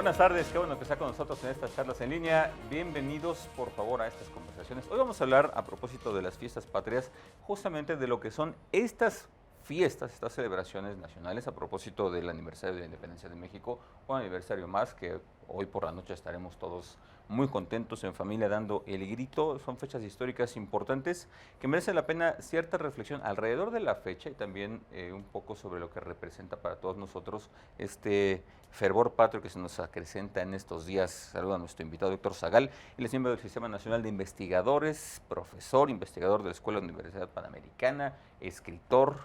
buenas tardes, qué bueno que está con nosotros en estas charlas en línea. Bienvenidos, por favor, a estas conversaciones. Hoy vamos a hablar a propósito de las fiestas patrias, justamente de lo que son estas fiestas, estas celebraciones nacionales, a propósito del aniversario de la independencia de México, un aniversario más que hoy por la noche estaremos todos muy contentos en familia dando el grito. Son fechas históricas importantes que merecen la pena cierta reflexión alrededor de la fecha y también un poco sobre lo que representa para todos nosotros este fervor patrio que se nos acrecenta en estos días. Saluda a nuestro invitado Héctor Zagal, él es miembro del Sistema Nacional de Investigadores, profesor, investigador de la Escuela de Universidad Panamericana, escritor.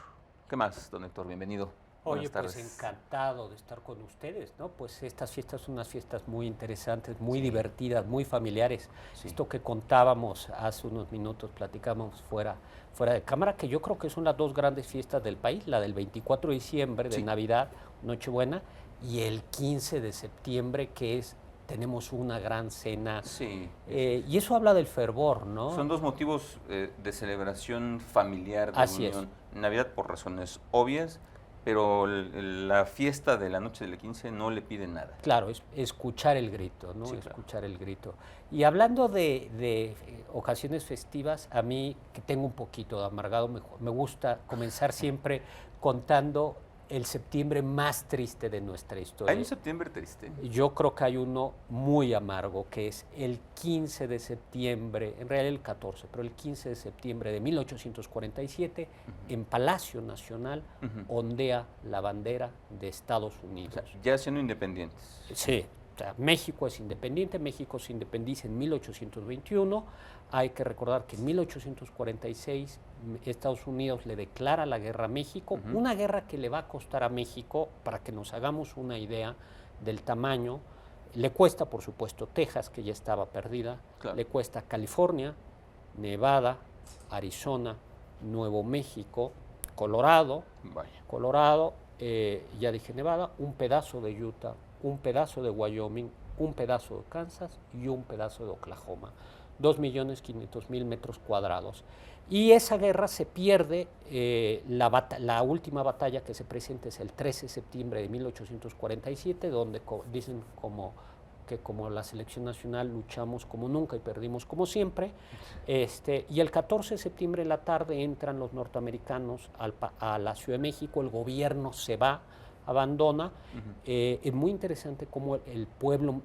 ¿Qué más, don Héctor? Bienvenido. Oye, pues encantado de estar con ustedes, ¿no? Pues estas fiestas son unas fiestas muy interesantes, muy divertidas, muy familiares. Sí. Esto que contábamos hace unos minutos, platicamos fuera de cámara, que yo creo que son las dos grandes fiestas del país, la del 24 de diciembre, de Navidad, Nochebuena, y el 15 de septiembre, que es tenemos una gran cena. Sí. Y eso habla del fervor, ¿no? Son dos motivos de celebración familiar, de Así unión. Es. Navidad por razones obvias, pero la fiesta de la noche del 15 no le pide nada. Claro, es escuchar el grito, ¿no? Sí, escuchar el grito. Y hablando de ocasiones festivas, a mí, que tengo un poquito de amargado, me gusta comenzar siempre contando el septiembre más triste de nuestra historia. ¿Hay un septiembre triste? Yo creo que hay uno muy amargo, que es el 15 de septiembre, en realidad el 14, pero el 15 de septiembre de 1847, en Palacio Nacional, ondea la bandera de Estados Unidos. O sea, ya siendo independientes. Sí, o sea, México es independiente, México se independiza en 1821. Hay que recordar que en 1846 Estados Unidos le declara la guerra a México, una guerra que le va a costar a México, para que nos hagamos una idea del tamaño, le cuesta por supuesto Texas, que ya estaba perdida, le cuesta California, Nevada, Arizona, Nuevo México, Colorado, ya dije Nevada, un pedazo de Utah, un pedazo de Wyoming, un pedazo de Kansas y un pedazo de Oklahoma. 2.500.000 metros cuadrados. Y esa guerra se pierde, la última batalla que se presenta es el 13 de septiembre de 1847, donde dicen que como la selección nacional luchamos como nunca y perdimos como siempre. Y el 14 de septiembre en la tarde entran los norteamericanos a la Ciudad de México, el gobierno se va, abandona. Es muy interesante cómo el pueblo,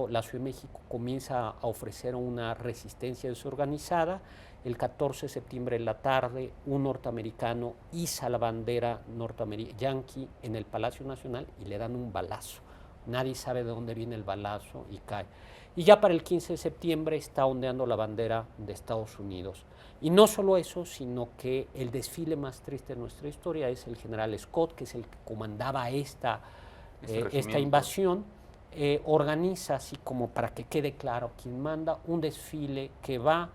la Ciudad de México, comienza a ofrecer una resistencia desorganizada. El 14 de septiembre en la tarde, un norteamericano iza la bandera yanqui en el Palacio Nacional y le dan un balazo. Nadie sabe de dónde viene el balazo y cae. Y ya para el 15 de septiembre está ondeando la bandera de Estados Unidos. Y no solo eso, sino que el desfile más triste de nuestra historia es el general Scott, que es el que comandaba esta invasión, organiza, así como para que quede claro quién manda, un desfile que va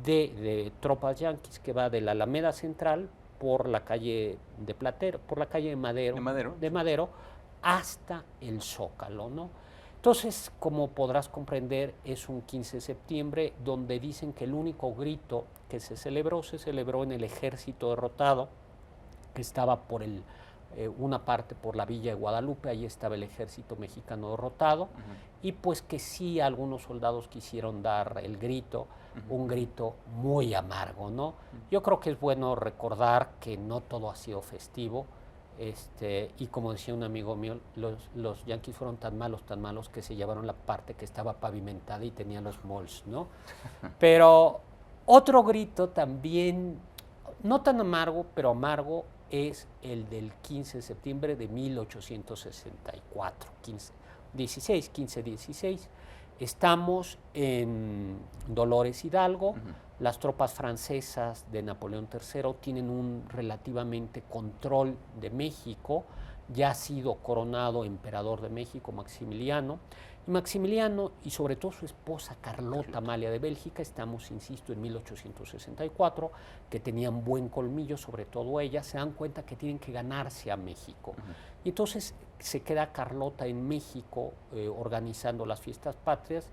de tropas yanquis, que va de la Alameda Central por la calle de Platero, por la calle de Madero hasta el Zócalo, ¿no? Entonces, como podrás comprender, es un 15 de septiembre donde dicen que el único grito que se celebró en el ejército derrotado, que estaba por una parte por la Villa de Guadalupe, ahí estaba el ejército mexicano derrotado, y pues que sí algunos soldados quisieron dar el grito, un grito muy amargo, ¿no? Yo creo que es bueno recordar que no todo ha sido festivo. Y como decía un amigo mío, los yanquis fueron tan malos que se llevaron la parte que estaba pavimentada y tenía los malls, ¿no? Pero otro grito también, no tan amargo, pero amargo, es el del 15 de septiembre de 1864, 15-16. Estamos en Dolores Hidalgo. Las tropas francesas de Napoleón III tienen un relativamente control de México. Ya ha sido coronado emperador de México Maximiliano. Y Maximiliano, y sobre todo su esposa Carlota Amalia de Bélgica, estamos, insisto, en 1864, que tenían buen colmillo, sobre todo ella, se dan cuenta que tienen que ganarse a México. Y entonces se queda Carlota en México organizando las fiestas patrias,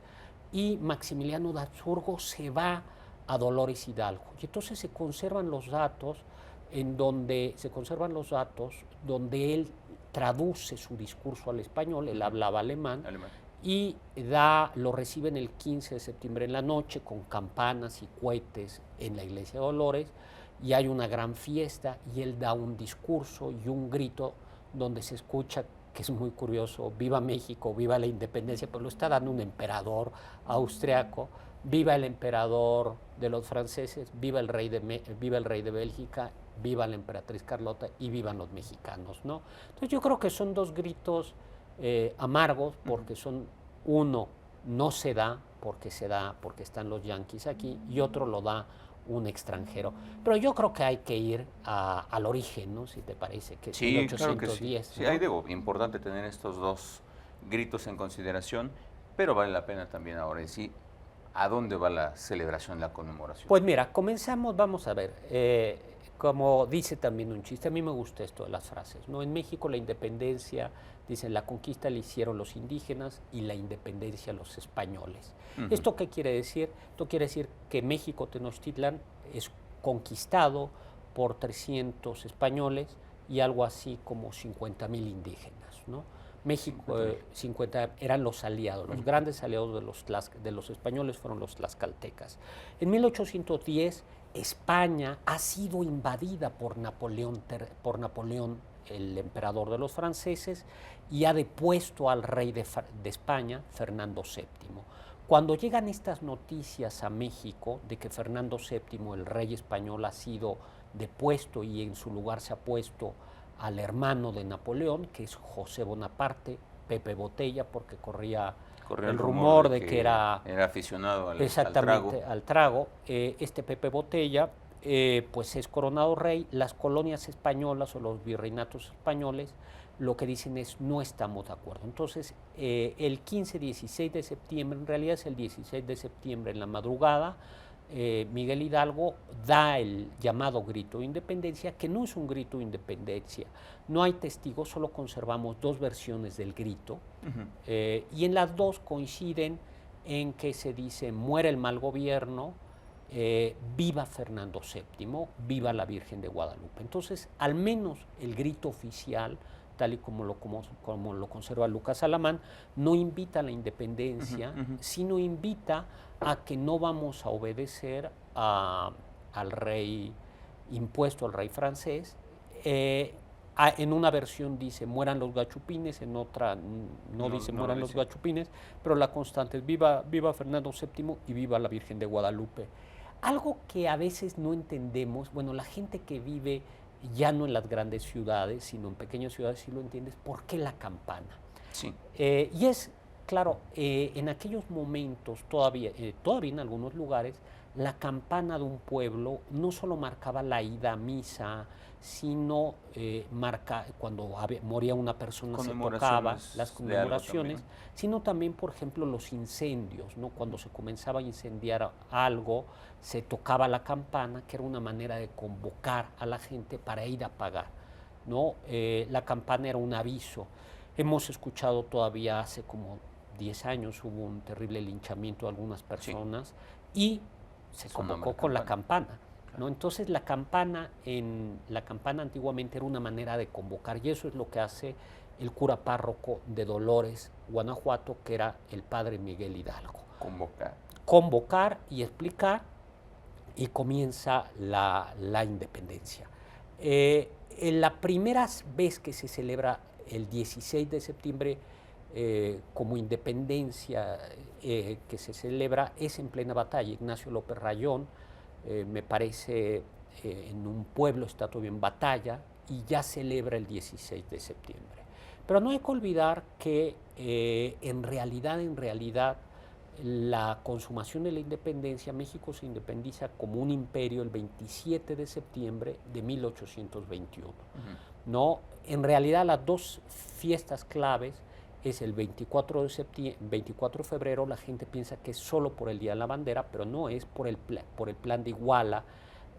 y Maximiliano de Habsburgo se va a Dolores Hidalgo. Y entonces se conservan los datos en donde se conservan los datos, donde él traduce su discurso al español, él hablaba alemán. Y lo reciben el 15 de septiembre en la noche con campanas y cohetes en la iglesia de Dolores, y hay una gran fiesta y él da un discurso y un grito donde se escucha, que es muy curioso, viva México, viva la independencia, pero lo está dando un emperador austriaco, viva el emperador de los franceses, viva el rey de Bélgica, viva la emperatriz Carlota y vivan los mexicanos, ¿no? Entonces yo creo que son dos gritos amargos, porque uno no se da porque están los yanquis aquí, y otro lo da un extranjero. Pero yo creo que hay que ir al origen, ¿no? Si te parece, que es 1810. Claro que sí. Sí, ¿no? Importante tener estos dos gritos en consideración, pero vale la pena también ahora sí, ¿a dónde va la celebración, la conmemoración? Pues mira, comenzamos, vamos a ver, como dice también un chiste, a mí me gusta esto de las frases, ¿no? En México la independencia, dicen, la conquista la hicieron los indígenas y la independencia los españoles. ¿Esto qué quiere decir? Esto quiere decir que México Tenochtitlan es conquistado por 300 españoles y algo así como 50,000 indígenas, ¿no? México, 50 eran los aliados, los grandes aliados de los españoles fueron los tlaxcaltecas. En 1810 España ha sido invadida por Napoleón, el emperador de los franceses, y ha depuesto al rey de España, Fernando VII. Cuando llegan estas noticias a México de que Fernando VII, el rey español, ha sido depuesto y en su lugar se ha puesto al hermano de Napoleón, que es José Bonaparte, Pepe Botella, porque corría el rumor de que era aficionado al trago. Este Pepe Botella pues es coronado rey. Las colonias españolas o los virreinatos españoles lo que dicen es no estamos de acuerdo. Entonces el 15-16 de septiembre, en realidad es el 16 de septiembre en la madrugada, Miguel Hidalgo da el llamado grito de independencia, que no es un grito de independencia. No hay testigos, solo conservamos dos versiones del grito, y en las dos coinciden en que se dice muere el mal gobierno, viva Fernando VII, viva la Virgen de Guadalupe. Entonces, al menos el grito oficial, tal y como lo conserva Lucas Alamán, no invita a la independencia, sino invita a que no vamos a obedecer al rey impuesto, al rey francés. En una versión dice mueran los gachupines, en otra no dice mueran los gachupines, pero la constante es viva Fernando VII y viva la Virgen de Guadalupe. Algo que a veces no entendemos, bueno, la gente que vive ya no en las grandes ciudades, sino en pequeñas ciudades, sí lo entiendes, ¿por qué la campana? Sí. Y es, claro, en aquellos momentos, todavía en algunos lugares, la campana de un pueblo no solo marcaba la ida a misa, sino cuando moría una persona se tocaba, las conmemoraciones, sino también, por ejemplo, los incendios, ¿no? Cuando se comenzaba a incendiar algo, se tocaba la campana, que era una manera de convocar a la gente para ir a apagar, ¿no? La campana era un aviso. Hemos escuchado todavía hace como 10 años, hubo un terrible linchamiento de algunas personas, y se convocó con la campana. ¿No? Entonces la campana antiguamente era una manera de convocar, y eso es lo que hace el cura párroco de Dolores, Guanajuato, que era el padre Miguel Hidalgo. Convocar y explicar, y comienza la independencia. La primera vez que se celebra el 16 de septiembre como independencia que se celebra es en plena batalla. Ignacio López Rayón, me parece, en un pueblo está todavía en batalla y ya celebra el 16 de septiembre. Pero no hay que olvidar que en realidad, la consumación de la independencia, México se independiza como un imperio el 27 de septiembre de 1821. ¿No? En realidad las dos fiestas claves es el 24 de febrero, la gente piensa que es solo por el Día de la Bandera, pero no, es por el plan de Iguala,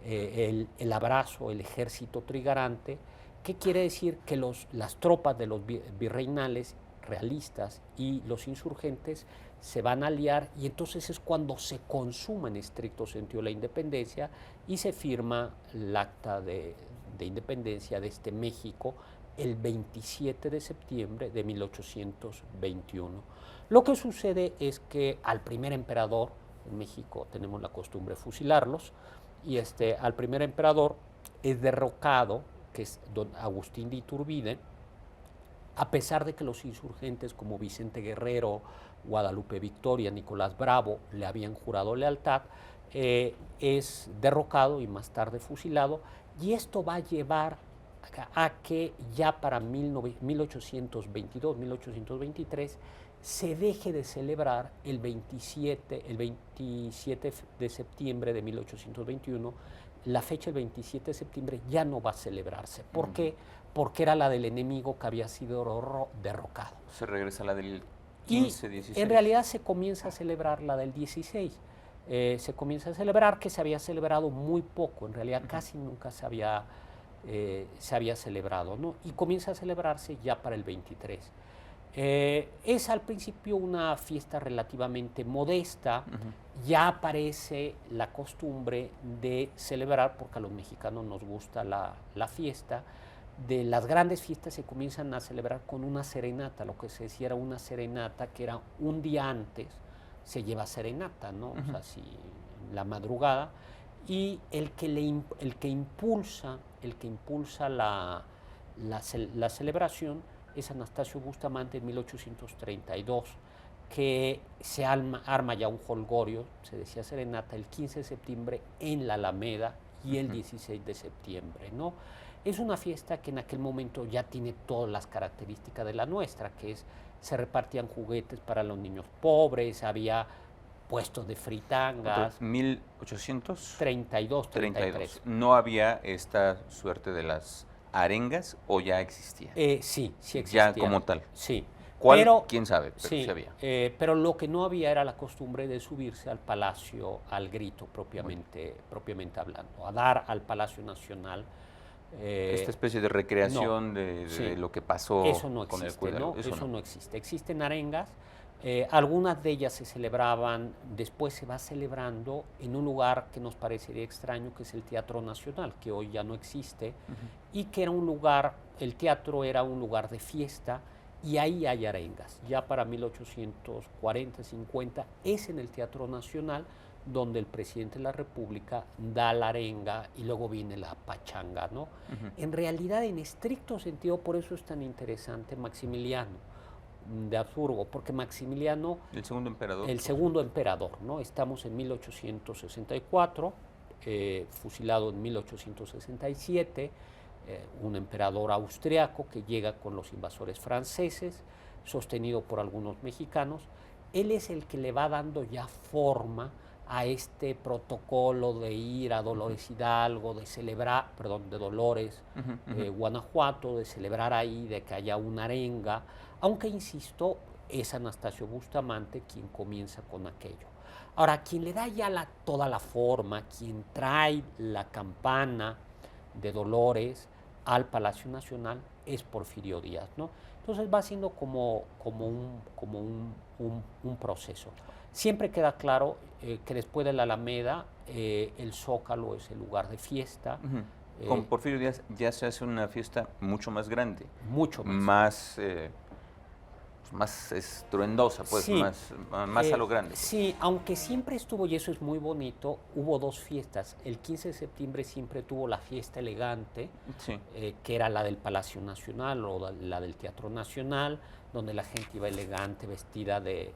el abrazo, el ejército trigarante, que quiere decir que las tropas de los virreinales realistas y los insurgentes se van a aliar, y entonces es cuando se consuma en estricto sentido la independencia y se firma el acta de de independencia de este México el 27 de septiembre de 1821. Lo que sucede es que al primer emperador, en México tenemos la costumbre de fusilarlos, y al primer emperador es derrocado, que es don Agustín de Iturbide, a pesar de que los insurgentes como Vicente Guerrero, Guadalupe Victoria, Nicolás Bravo le habían jurado lealtad, es derrocado y más tarde fusilado, y esto va a llevar a que ya para 1822-1823 se deje de celebrar el 27 de septiembre de 1821. La fecha del 27 de septiembre ya no va a celebrarse. ¿Por qué? Porque era la del enemigo que había sido derrocado. Se regresa a la del 15, 16. En realidad se comienza a celebrar la del 16. Se comienza a celebrar, que se había celebrado muy poco, en realidad casi nunca se había celebrado, ¿no? Y comienza a celebrarse ya para el 23. Es al principio una fiesta relativamente modesta, ya aparece la costumbre de celebrar, porque a los mexicanos nos gusta la fiesta. De las grandes fiestas se comienzan a celebrar con una serenata, lo que se decía era una serenata, que era un día antes, se lleva serenata, ¿no? O sea, si la madrugada, y el que impulsa la celebración es Anastasio Bustamante en 1832, que se arma ya un jolgorio, se decía serenata, el 15 de septiembre en la Alameda y el 16 de septiembre, ¿no? Es una fiesta que en aquel momento ya tiene todas las características de la nuestra, que es, se repartían juguetes para los niños pobres, había puestos de fritangas. 1832. 33. ¿No había esta suerte de las arengas o ya existía? Sí existía. Ya como tal. Sí. ¿Cuál? ¿Quién sabe? Pero sí había. Pero lo que no había era la costumbre de subirse al palacio al grito propiamente hablando, a dar al Palacio Nacional. Esta especie de recreación de lo que pasó eso no existe, con el cuidado. Eso no existe. Existen arengas, algunas de ellas se celebraban, después se va celebrando en un lugar que nos parecería extraño, que es el Teatro Nacional, que hoy ya no existe, y que era un lugar, el teatro era un lugar de fiesta, y ahí hay arengas. Ya para 1840-50 es en el Teatro Nacional donde el presidente de la República da la arenga y luego viene la pachanga, ¿no? En realidad, en estricto sentido, por eso es tan interesante Maximiliano de Habsburgo, porque Maximiliano... El segundo emperador. El segundo emperador, ¿no? Estamos en 1864, fusilado en 1867, un emperador austriaco que llega con los invasores franceses, sostenido por algunos mexicanos. Él es el que le va dando ya forma a este protocolo de ir a Dolores Hidalgo, de celebrar, de Dolores, Guanajuato, de celebrar ahí, de que haya una arenga, aunque insisto, es Anastasio Bustamante quien comienza con aquello. Ahora, quien le da ya toda la forma, quien trae la campana de Dolores al Palacio Nacional es Porfirio Díaz, ¿no? Entonces va siendo como un proceso. Siempre queda claro que después de la Alameda, el Zócalo es el lugar de fiesta. Con Porfirio Díaz ya se hace una fiesta mucho más grande. Mucho más. Más estruendosa, pues, sí, más a lo grande. Pues. Sí, aunque siempre estuvo, y eso es muy bonito, hubo dos fiestas. El 15 de septiembre siempre tuvo la fiesta elegante, que era la del Palacio Nacional o la del Teatro Nacional, donde la gente iba elegante, vestida de...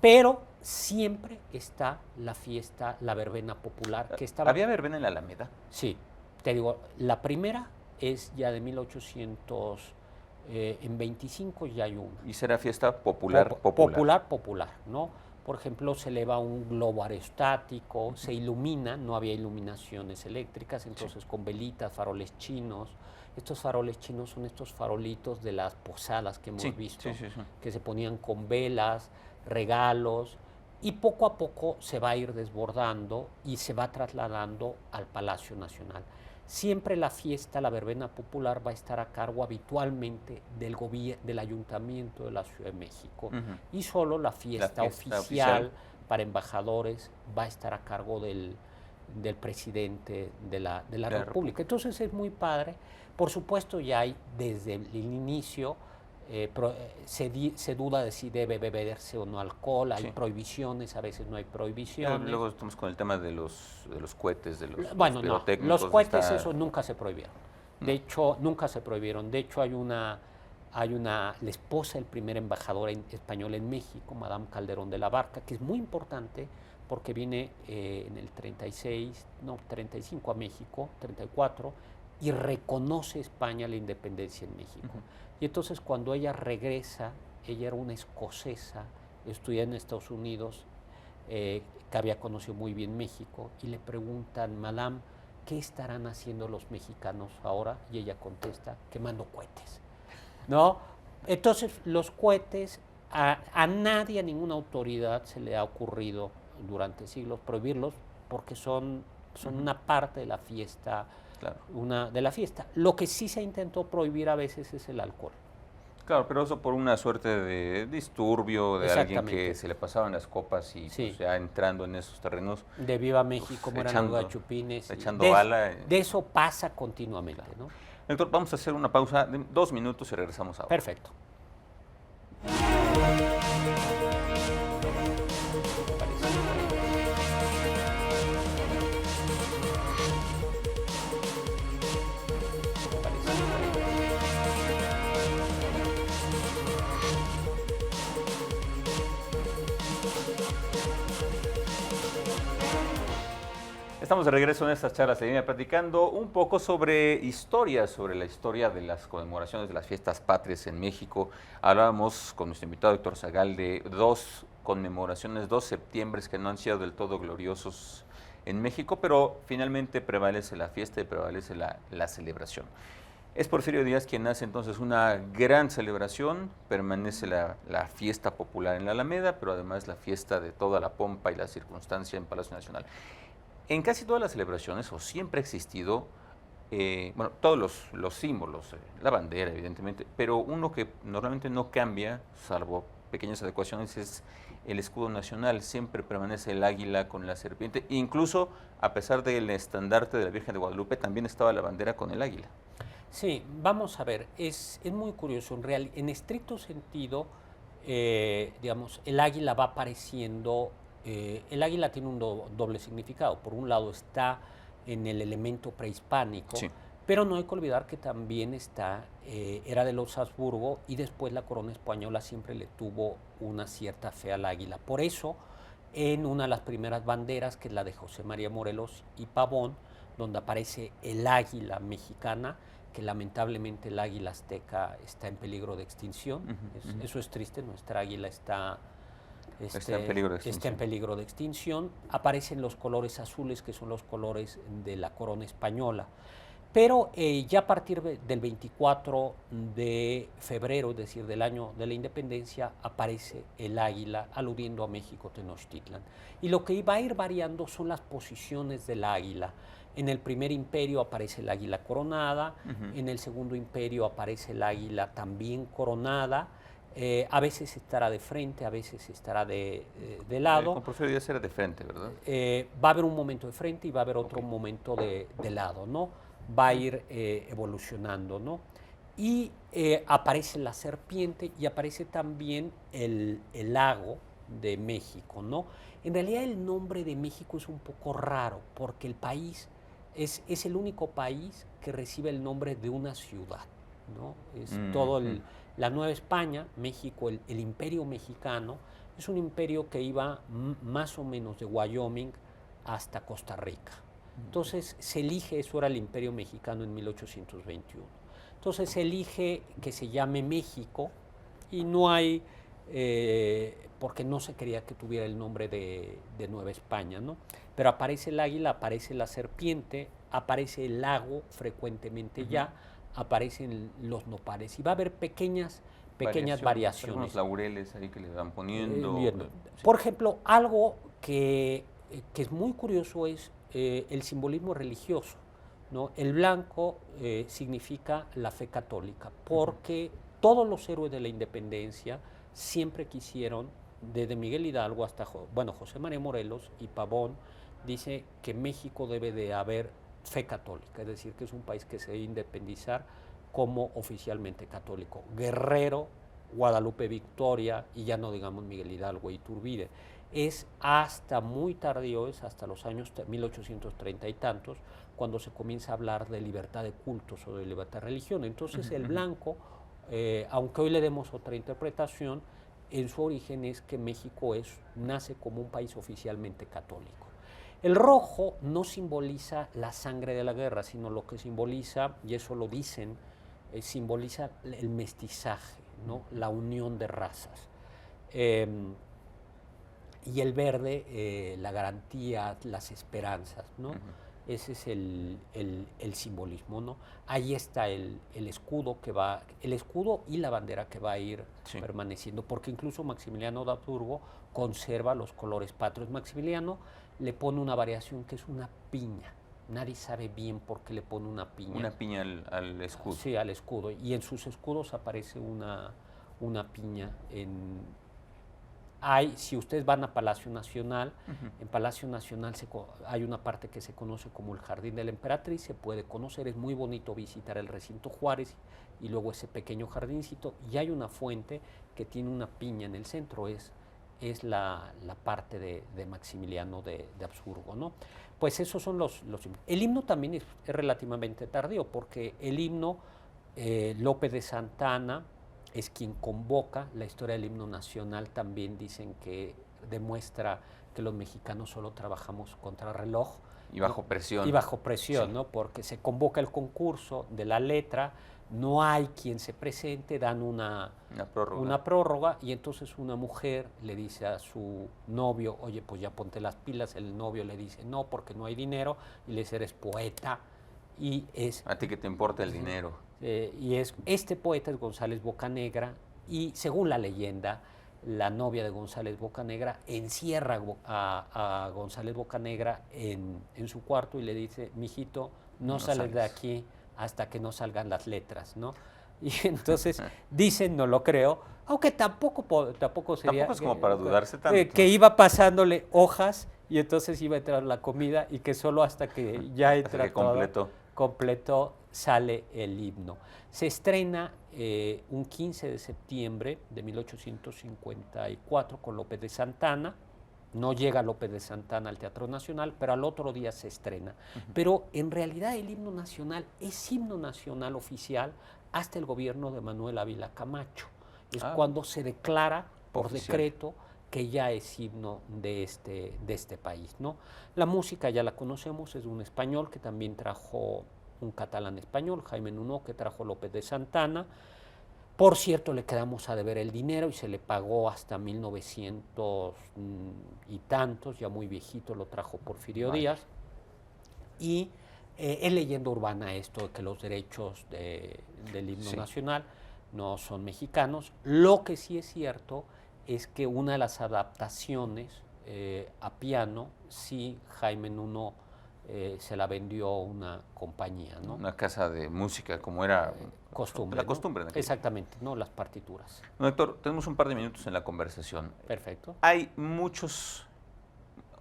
Pero siempre está la fiesta, la verbena popular. Que estaba... ¿Había verbena en la Alameda? Sí, te digo, la primera es ya de 1800... en 25 ya hay una. ¿Y será fiesta popular? Popular, ¿no? Por ejemplo, se eleva un globo aerostático, se ilumina, no había iluminaciones eléctricas, entonces con velitas, faroles chinos. Estos faroles chinos son estos farolitos de las posadas que hemos visto, que se ponían con velas, regalos, y poco a poco se va a ir desbordando y se va trasladando al Palacio Nacional. Siempre la fiesta, la verbena popular, va a estar a cargo habitualmente del Ayuntamiento de la Ciudad de México. Y solo la fiesta oficial para embajadores va a estar a cargo del del presidente de la República. Entonces es muy padre. Por supuesto ya hay desde el inicio, se duda de si debe beberse o no alcohol, hay prohibiciones, a veces no hay prohibiciones. Luego estamos con el tema de los cohetes, de los Bueno, no, pirotécnicos. los cohetes eso nunca se prohibieron. De hecho, nunca se prohibieron. De hecho, la esposa del primer embajador español en México, Madame Calderón de la Barca, que es muy importante porque viene en el 35 a México, 34, y reconoce España la independencia en México. Y entonces cuando ella regresa, ella era una escocesa, estudiaba en Estados Unidos, que había conocido muy bien México, y le preguntan, Madame, ¿qué estarán haciendo los mexicanos ahora? Y ella contesta, quemando cohetes, ¿no? Entonces los cohetes, a nadie, a ninguna autoridad se le ha ocurrido durante siglos prohibirlos porque son una parte de la fiesta. Claro. De la fiesta. Lo que sí se intentó prohibir a veces es el alcohol. Claro, pero eso por una suerte de disturbio, de alguien que se le pasaban las copas y pues ya entrando en esos terrenos. De Viva México, pues, eran los gachupines. Echando bala. De eso pasa continuamente, claro, ¿no? Doctor, vamos a hacer una pausa de 2 minutos y regresamos ahora. Perfecto. Estamos de regreso en estas charlas en línea platicando un poco sobre la historia de las conmemoraciones de las fiestas patrias en México. Hablábamos con nuestro invitado Héctor Zagal de 2 conmemoraciones, 2 septiembres que no han sido del todo gloriosos en México, pero finalmente prevalece la fiesta y prevalece la celebración. Es Porfirio Díaz quien hace entonces una gran celebración, permanece la fiesta popular en la Alameda, pero además la fiesta de toda la pompa y la circunstancia en Palacio Nacional. En casi todas las celebraciones, o siempre ha existido, todos los símbolos, la bandera evidentemente, pero uno que normalmente no cambia, salvo pequeñas adecuaciones, es el escudo nacional. Siempre permanece el águila con la serpiente, incluso a pesar del estandarte de la Virgen de Guadalupe, también estaba la bandera con el águila. Sí, vamos a ver, es muy curioso, en estricto sentido, digamos, el águila va apareciendo. El águila tiene un doble significado. Por un lado está en el elemento prehispánico, sí, pero no hay que olvidar que también era de los Habsburgo y después la corona española siempre le tuvo una cierta fe al águila. Por eso, en una de las primeras banderas, que es la de José María Morelos y Pavón, donde aparece el águila mexicana, que lamentablemente el águila azteca está en peligro de extinción. Eso es triste, nuestra águila está en peligro de extinción. Aparecen los colores azules, que son los colores de la corona española. Pero ya a partir del 24 de febrero, es decir, del año de la independencia, aparece el águila aludiendo a México Tenochtitlan. Y lo que va a ir variando son las posiciones del águila. En el primer imperio aparece el águila coronada, en el segundo imperio aparece el águila también coronada. A veces estará de frente, a veces estará de lado. Con Porfirio Díaz era de frente, ¿verdad? Va a haber un momento de frente y va a haber otro momento de lado, ¿no? Va a ir evolucionando, ¿no? Y aparece la serpiente y aparece también el lago de México, ¿no? En realidad el nombre de México es un poco raro porque el país es el único país que recibe el nombre de una ciudad, ¿no? Es todo la Nueva España, México, el imperio mexicano, es un imperio que iba más o menos de Wyoming hasta Costa Rica. Entonces se elige, eso era el imperio mexicano en 1821. Entonces se elige que se llame México y no hay, porque no se quería que tuviera el nombre de Nueva España, ¿no? Pero aparece el águila, aparece la serpiente, aparece el lago frecuentemente ya, aparecen los nopales y va a haber pequeñas variaciones. Algunos laureles ahí que le van poniendo. Sí. Por ejemplo, algo que es muy curioso es el simbolismo religioso, ¿no? El blanco significa la fe católica, porque todos los héroes de la independencia siempre quisieron, desde Miguel Hidalgo hasta José María Morelos y Pavón, dice que México debe de haber fe católica, es decir, que es un país que se debe independizar como oficialmente católico. Guerrero, Guadalupe Victoria y ya no digamos Miguel Hidalgo y Iturbide. Es hasta muy tardío, es hasta los años 1830 y tantos, cuando se comienza a hablar de libertad de cultos o de libertad de religión. Entonces el blanco, aunque hoy le demos otra interpretación, en su origen es que México nace como un país oficialmente católico. El rojo no simboliza la sangre de la guerra, sino lo que simboliza, y eso lo dicen, simboliza el mestizaje, ¿no? La unión de razas. Y el verde, la garantía, las esperanzas, ¿no? Ese es el simbolismo, ¿no? Ahí está el escudo el escudo y la bandera que va a ir permaneciendo, porque incluso Maximiliano de Habsburgo conserva los colores patrios. Maximiliano le pone una variación que es una piña. Nadie sabe bien por qué le pone una piña. Una piña al escudo. Sí, al escudo. Y en sus escudos aparece una piña. Si ustedes van a Palacio Nacional, en Palacio Nacional hay una parte que se conoce como el Jardín de la Emperatriz, se puede conocer, es muy bonito visitar el recinto Juárez y luego ese pequeño jardincito, y hay una fuente que tiene una piña en el centro, es la parte de Maximiliano de Habsburgo, ¿no? Pues esos son los El himno también es relativamente tardío, porque el himno, Lope de Santana es quien convoca. La historia del himno nacional también dicen que demuestra que los mexicanos solo trabajamos contra reloj. Y bajo presión. Y bajo presión, sí, ¿no? Porque se convoca el concurso de la letra, no hay quien se presente, dan una prórroga, y entonces una mujer le dice a su novio, oye, pues ya ponte las pilas. El novio le dice, no, porque no hay dinero, y le dice, eres poeta, y es... ¿A ti qué te importa el dinero? Este poeta es González Bocanegra, y según la leyenda, la novia de González Bocanegra encierra a González Bocanegra en su cuarto y le dice, mijito, no sales de aquí hasta que no salgan las letras, ¿no? Y entonces dicen, no lo creo, aunque tampoco sería... Tampoco es como para dudarse tanto. Que iba pasándole hojas y entonces iba a entrar la comida, y que solo hasta que ya entra todo, completó, sale el himno. Se estrena un 15 de septiembre de 1854 con López de Santana. No llega López de Santana al Teatro Nacional, pero al otro día se estrena. Pero en realidad el himno nacional es himno nacional oficial hasta el gobierno de Manuel Ávila Camacho. Es cuando se declara por decreto que ya es himno de este país, ¿no? La música ya la conocemos, es de un español que también trajo un catalán español, Jaime Nuno, que trajo López de Santana. Por cierto, le quedamos a deber el dinero y se le pagó hasta 1900 y tantos, ya muy viejito, lo trajo Porfirio Díaz. Y es leyenda urbana esto de que los derechos del himno nacional no son mexicanos. Lo que sí es cierto es que una de las adaptaciones a piano, sí, Jaime Nuno se la vendió a una compañía, ¿no? Una casa de música, como era costumbre, la costumbre. ¿no? Exactamente, ¿no? Las partituras. No, Héctor, tenemos un par de minutos en la conversación. Perfecto. Hay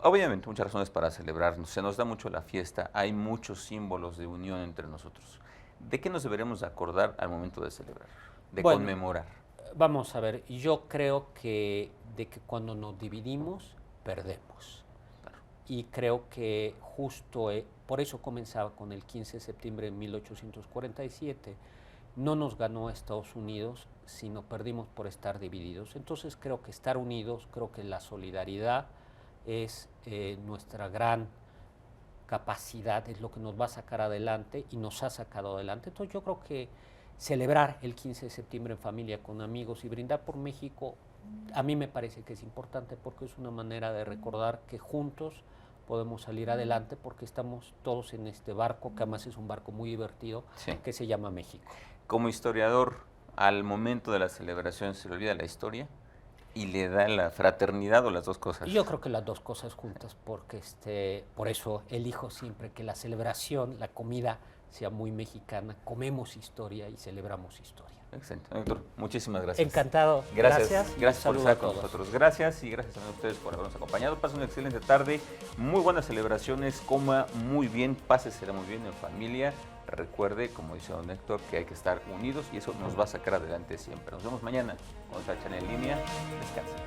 obviamente muchas razones para celebrarnos, se nos da mucho la fiesta, hay muchos símbolos de unión entre nosotros. ¿De qué nos deberemos acordar al momento de celebrar, conmemorar? Vamos a ver, yo creo de que cuando nos dividimos, perdemos. Y creo que justo por eso comenzaba con el 15 de septiembre de 1847. No nos ganó Estados Unidos, sino perdimos por estar divididos. Entonces creo que estar unidos, creo que la solidaridad es nuestra gran capacidad, es lo que nos va a sacar adelante y nos ha sacado adelante. Entonces yo creo que celebrar el 15 de septiembre en familia, con amigos, y brindar por México, a mí me parece que es importante, porque es una manera de recordar que juntos podemos salir adelante, porque estamos todos en este barco, que además es un barco muy divertido, que se llama México. Como historiador, ¿al momento de la celebración se le olvida la historia? y le da la fraternidad o las dos cosas? Yo creo que las dos cosas juntas, porque por eso elijo siempre que la celebración, la comida sea muy mexicana, comemos historia y celebramos historia. Excelente, doctor. Muchísimas gracias. Encantado. Gracias por Saludo estar a con todos. nosotros. Gracias y gracias a ustedes por habernos acompañado. Pasen una excelente tarde, muy buenas celebraciones, coma muy bien, pásesela muy bien en familia. Recuerde, como dice don Héctor, que hay que estar unidos y eso nos va a sacar adelante siempre. Nos vemos mañana con nuestra charla en línea. Descansen.